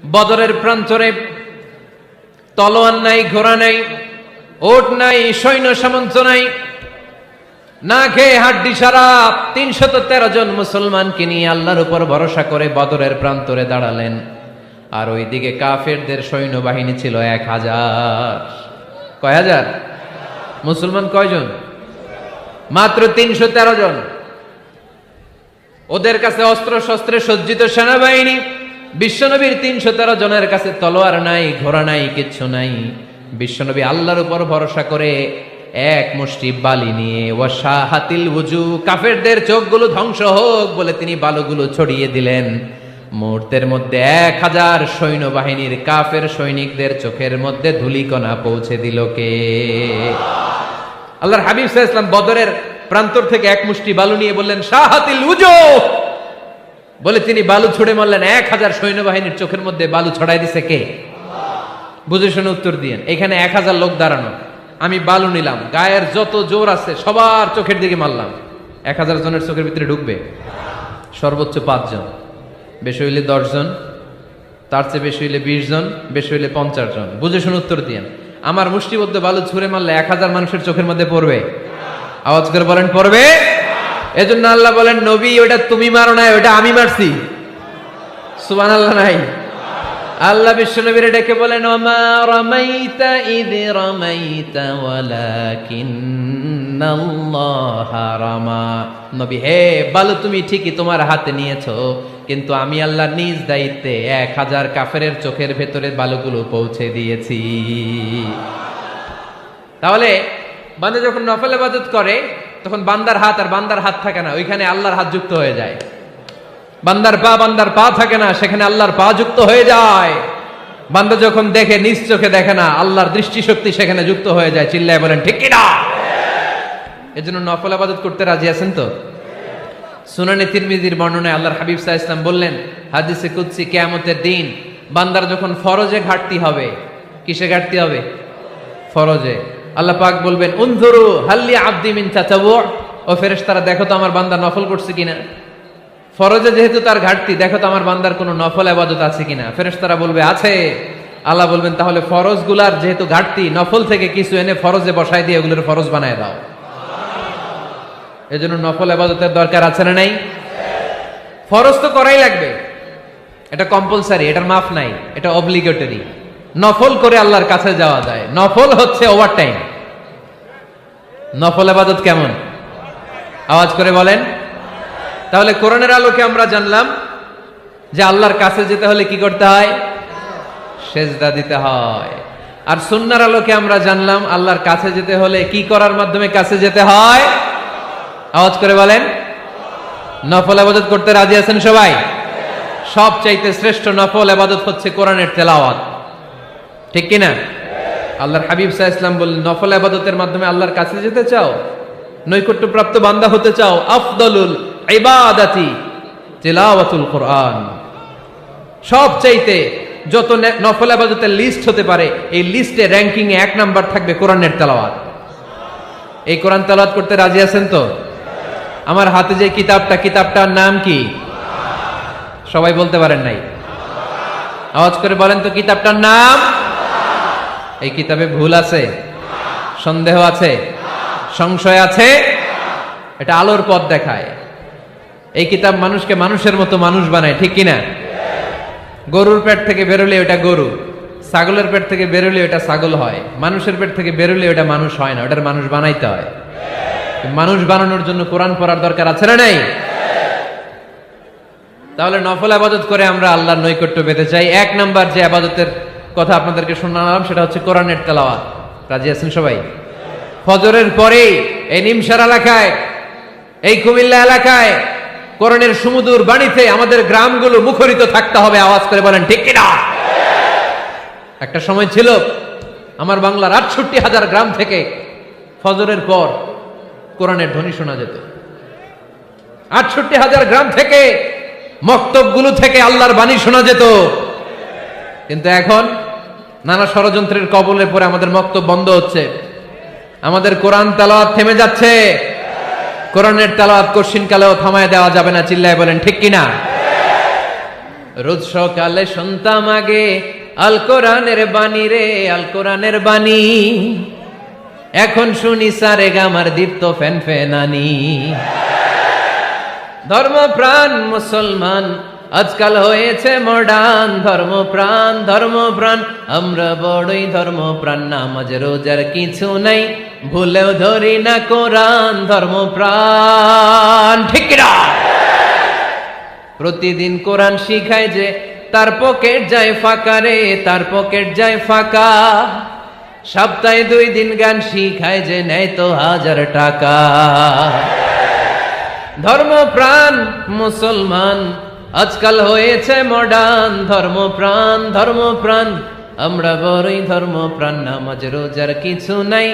বদরের প্রান্তরে তলোয়ার নাই, ঘোড়া নাই, ওট নাই, সৈন্য সামন্ত নাই, না খেয়ে হাড্ডি সারা ৩১৩ জন মুসলমানকে নিয়ে আল্লাহর উপর ভরসা করে বদরের প্রান্তরে দাঁড়ালেন। আর ওইদিকে কাফেরদের সৈন্যবাহিনী ছিল ১,০০০। কয় হাজার? মুসলমান কয়জন? মাত্র ৩১৩ জন। ওদের কাছে অস্ত্র শস্ত্রে সজ্জিত সেনাবাহিনী। বিশ্বনবীর ৩১৩ জনের কাছে তলোয়ার নাই, ঘোড়া নাই, কিচ্ছু নাই। বিশ্বনবী আল্লাহর উপর ভরসা করে এক মুষ্টি বালি নিয়ে ওয়াশাহাতিল ওযু, কাফেরদের চোখগুলো ধ্বংস হোক বলে তিনি বালুগুলো ছড়িয়ে দিলেন। মুহূর্তের মধ্যে ১,০০০ সৈন্যবাহিনীর কাফের সৈনিকদের চোখের মধ্যে ধূলিকণা পৌঁছে দিল কে? আল্লাহর হাবিব সাল্লাল্লাহু আলাইহি ওয়াসাল্লাম বদরের প্রান্তর থেকে এক মুষ্টি বালু নিয়ে বললেন শাহাতিল ওযু, বলে তিনি বালু ছুড়ে মারলেন। ১,০০০ সৈন্যবাহিনীর চোখের মধ্যে বালু ছড়াই দিছে কে? বুঝে শুনে উত্তর দিয়েন। এখানে ১,০০০ লোক দাঁড়ানো, আমি বালু নিলাম, গায়ের যত জোর আছে সবার চোখের দিকে মারলাম। ১,০০০ জনের চোখের ভিতরে ঢুকবে? সর্বোচ্চ ৫ জন, বেশি হইলে ১০ জন, তার চেয়ে বেশি হইলে ২০ জন, বেশি হইলে ৫০ জন। বুঝে শুনে উত্তর দিয়েন। আমার মুষ্টিবদ্ধ বালু ছুঁড়ে মারলে ১,০০০ মানুষের চোখের মধ্যে পড়বে? আওয়াজ করে বলেন পড়বে। এজন্য আল্লাহ বলেন নবী ওটা তুমি মারো নাই, ওটা আমি মারছি। সুবহানাল্লাহ নাই? আল্লাহ বিশ্বনবীর ডেকে বলেন ওমা রামাইতা ইয রামাইতা ওয়ালাকিন্নাল্লাহা রামা। নবী হে, বালু তুমি ঠিকই তোমার হাতে নিয়েছো, কিন্তু আমি আল্লাহ নিজ দায়িত্বে ১,০০০ কাফেরের চোখের ভেতরে বালুগুলো পৌঁছে দিয়েছি। তাহলে বান্দা যখন নফল ইবাদত করে তখন বান্দার হাত আর বান্দার হাত থাকে না, ওইখানে আল্লাহর হাত যুক্ত হয়ে যায়। বান্দার পা থাকে না, সেখানে আল্লাহর পা যুক্ত হয়ে যায়। বান্দা যখন দেখে নিজ চোখে দেখে না, আল্লাহর দৃষ্টিশক্তি সেখানে যুক্ত হয়ে যায়। চিল্লায় বলেন ঠিক কিনা? এজন্য নফল ইবাদত করতে রাজি আছেন তো? সুনানে তিরমিজির বর্ণনায় আল্লাহর হাবিব সাল্লাল্লাহু আলাইহি ওয়াসাল্লাম বললেন হাদিসে কুদসি, কিয়ামতের দিন বান্দার যখন ফরজে ঘাটতি হবে, কিসে ঘাটতি হবে? ফরজে। আল্লাহ পাক বলবেন উনজুরু হাল্লি আবদি মিন তাতাওয়ু, ও ফেরেশতারা দেখো তো আমার বান্দা নফল করছে কিনা। ফরজে যেহেতু তার ঘাটতি, দেখো তো আমার বান্দার কোনো নফল ইবাদত আছে কিনা। ফেরেশতারা বলবে আছে। আল্লাহ বলবেন তাহলে ফরজগুলার যেহেতু ঘাটতি, নফল থেকে কিছু এনে ফরজে বসায় দিয়ে ওগুলোর ফরজ বানায় দাও। এজন্য নফল ইবাদতের দরকার আছে না নাই? ফরজ তো করাই লাগবে, এটা কম্পালসারি, এটার মাফ নাই, এটা অব্লিগেটরি। নফল করে আল্লাহর কাছে যাওয়া যায়। নফল হচ্ছে ওভারটাইম। নফল ইবাদত কেমন? আওয়াজ করে বলেন। তাহলে কোরআনের আলোকে আমরা জানলাম যে আল্লাহর কাছে যেতে হলে কি করতে হয়? সেজদা দিতে হয়। আর সুন্নাহর আলোকে আমরা জানলাম আল্লাহর কাছে যেতে হলে কি করার মাধ্যমে কাছে যেতে হয়? আওয়াজ করে বলেন। নফল ইবাদত করতে রাজি আছেন সবাই? সবচাইতে শ্রেষ্ঠ নফল ইবাদত হচ্ছে কোরআনের তেলাওয়াত, ঠিক কিনা? আল্লাহর হাবিব সাল্লাল্লাহু আলাইহি ওয়াসাল্লাম বললেন নফল ইবাদতের মাধ্যমে আল্লাহর কাছে যেতে চাও, নৈকট্যপ্রাপ্ত বান্দা হতে চাও, আফদলুল ইবাদাতি তিলাওয়াতুল কোরআন। সবচাইতে যত নফল ইবাদতের লিস্ট হতে পারে, এই লিস্টে র‍্যাঙ্কিং এ ১ নাম্বার থাকবে কোরআনের তেলাওয়াত। এই কোরআন তেলাওয়াত করতে রাজি আছেন তো? আমার হাতে যে কিতাবটার নাম কি? সবাই বলতে পারেন নাই? আওয়াজ করে বলেন তো কিতাবটার নাম। এই কিতাবে ভুল আছে? সন্দেহ আছে? সংশয় আছে? এটা আলোর পথ দেখায়। এই কিতাব মানুষকে মানুষের মতো মানুষ বানায়, ঠিক কিনা? গরুর পেট থেকে বেরোলে ওটা গরু, ছাগলের পেট থেকে বেরোলে ওটা ছাগল হয়, মানুষের পেট থেকে বেরোলে ওটা মানুষ হয় না, ওটার মানুষ বানাইতে হয়। মানুষ বানানোর জন্য কোরআন পড়ার দরকার আছে না নাই? তাহলে নফল ইবাদত করে আমরা আল্লাহর নৈকট্য পেতে চাই। ১ নাম্বার যে ইবাদতের কথা আপনাদেরকে শোনালাম সেটা হচ্ছে কোরআনের তেলাওয়াত। রাজি আছেন সবাই? ফজরের পরে এই নিমসার এলাকায়, এই কুমিল্লা এলাকায় কোরআনের সুমধুর বাণীতে আমাদের গ্রামগুলো মুখরিত থাকতে হবে। আওয়াজ করে বলেন ঠিক কিনা? একটা সময় ছিল আমার বাংলার ৬৮,০০০ গ্রাম থেকে ফজরের পর কোরআনের ধ্বনি শোনা যেত। ৬৮,০০০ গ্রাম থেকে মক্তবগুলো থেকে আল্লাহর বাণী শোনা যেত। কিন্তু এখন নানা ষড়যন্ত্রের কবলে পড়ে আমাদের মক্তব বন্ধ হচ্ছে, আমাদের কোরআন তেলাওয়াত থেমে যাচ্ছে। কোরআনের তেলাওয়াত কশিন কালেও থামায় দেওয়া যাবে না। চিল্লায় বলেন ঠিক কিনা? রোজ সকালে শুনতাম আগে আল কোরআনের বাণী রে, আল কোরআনের বাণী। এখন শুনি সারে গামার দীপ্ত ফ্যান ফ্যানানি। ধর্মপ্রাণ মুসলমান আজকাল হয়েছে মডার্ন। ধর্মপ্রাণ ধর্মপ্রাণ আমরা বড়ই ধর্মপ্রাণ। নামাজ রোজার কিছু নাই, ভুলেও ধরি না কোরআন। ধর্মপ্রাণ ঠিক না? প্রতিদিন কোরআন শিখায় যে তার পকেট যায় ফাঁকা রে, তার পকেট যায় ফাঁকা। সপ্তাহে 2 দিন গান শিখায় যে নেয় তো 1000 টাকা। ধর্মপ্রাণ মুসলমান আজকাল হয়েছে মডার্ন। ধর্মপ্রাণ ধর্মপ্রাণ আমরা বড়ই ধর্মপ্রাণ। নামাজ রোজার কিছু নাই,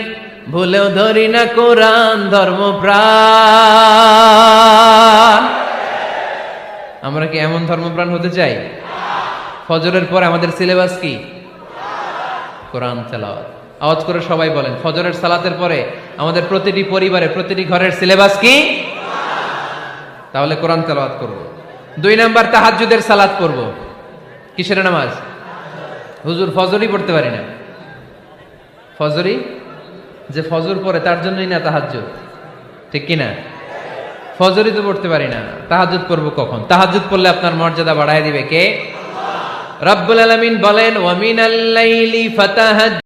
ভুলেও ধরি না কোরআন। ধর্মপ্রাণ। আমরা কি এমন ধর্মপ্রাণ হতে চাই? ফজরের পর আমাদের সিলেবাস কি? কোরআন তেলাওয়াত। আওয়াজ করে সবাই বলেন, ফজরের সালাতের পরে আমাদের প্রতিটি পরিবারে, প্রতিটি ঘরের সিলেবাস কি? তাহলে কোরআন তেলাওয়াত করব। 2 নাম্বার তাহাজ্জুদের সালাত পড়ব। কিসের নামাজ? হুজুর ফজরই পড়তে পারি না। ফজরই যে ফজর পড়ে তার জন্যই না তাহাজ্জুদ, ঠিক কি না? ফজরই তো পড়তে পারি না, তাহাজ্জুদ পড়ব কখন? তাহাজ্জুদ পড়লে আপনার মর্যাদা বাড়ায় দিবে কে? রব্বুল আলামিন বলেন, ওয়া মিনাল লাইলি ফাতাহাজ্জাদ